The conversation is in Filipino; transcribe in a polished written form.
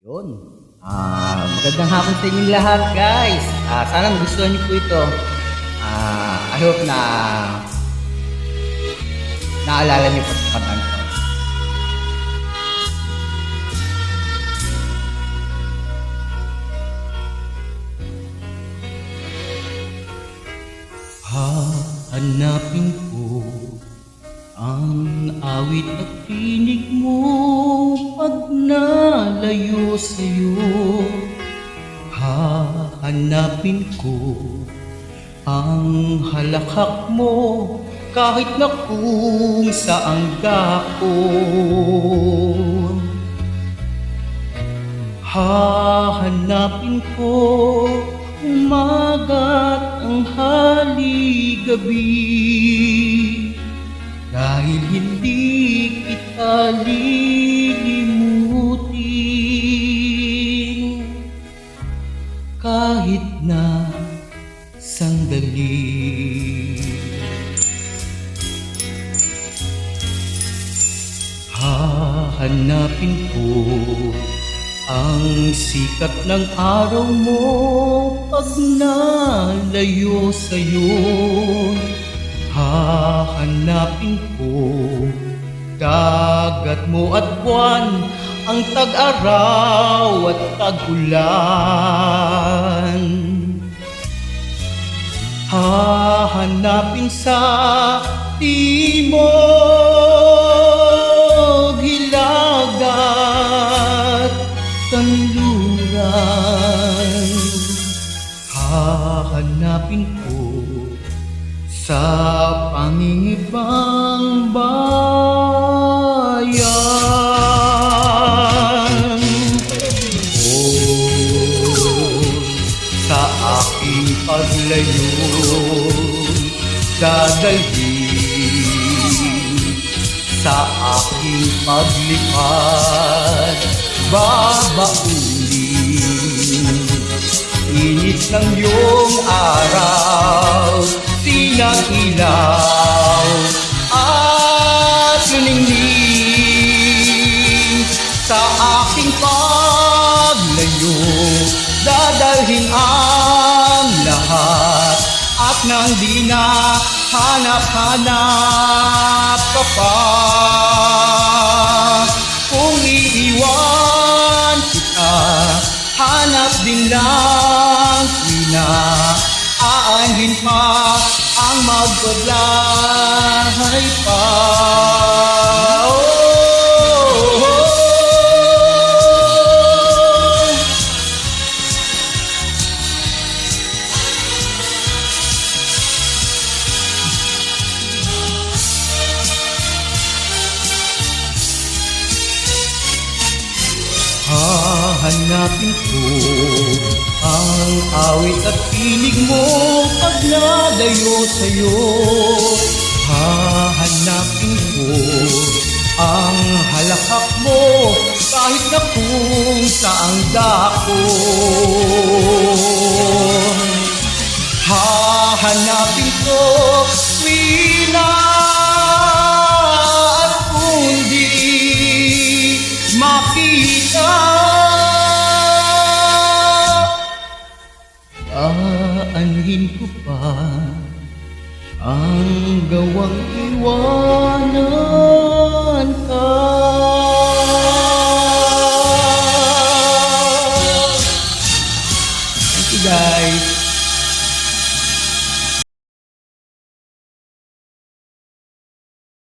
Yun. Magandang hapon sa inyong lahat, guys. Sana gustuhan niyo po ito. I hope na naalala niyo po sa kantang ito. Hahanapin ko ang awit at tinig mo pag nalayo sa'yo. Hahanapin ko ang halakhak mo kahit na kung saang dako. Hahanapin ko umaga't ang hali-gabi, dahil hindi kita lilimutin kahit na sandali. Hahanapin ko ang sikat ng araw mo pag nalayo sa'yo. Hahanapin ko dagat mo at buwan, ang tag-araw at tag-ulan. Hahanapin sa timog, hilagat, kanluran. Hahanapin ko sa pangingibang bayan. Sa aking paglayo dadalhin, sa aking paglipad babaunin. Init ng iyong araw, sinang ilaw at luningning. Sa aking paglayo dadalhin ang lahat, at nang di na hanap-hanap ka pa, kung iiwan kita, hanap din lang kita. Aanhin pa ang magbablay pa. Hahanapin ko ang awit at tinig mo pag nalayo sa'yo. Hahanapin ko ang halakhak mo kahit na kung saang dako. Hahanapin ko tuwina at kung di makita, aanhin ko pa ang gawang iwanan ka. Thank you, guys.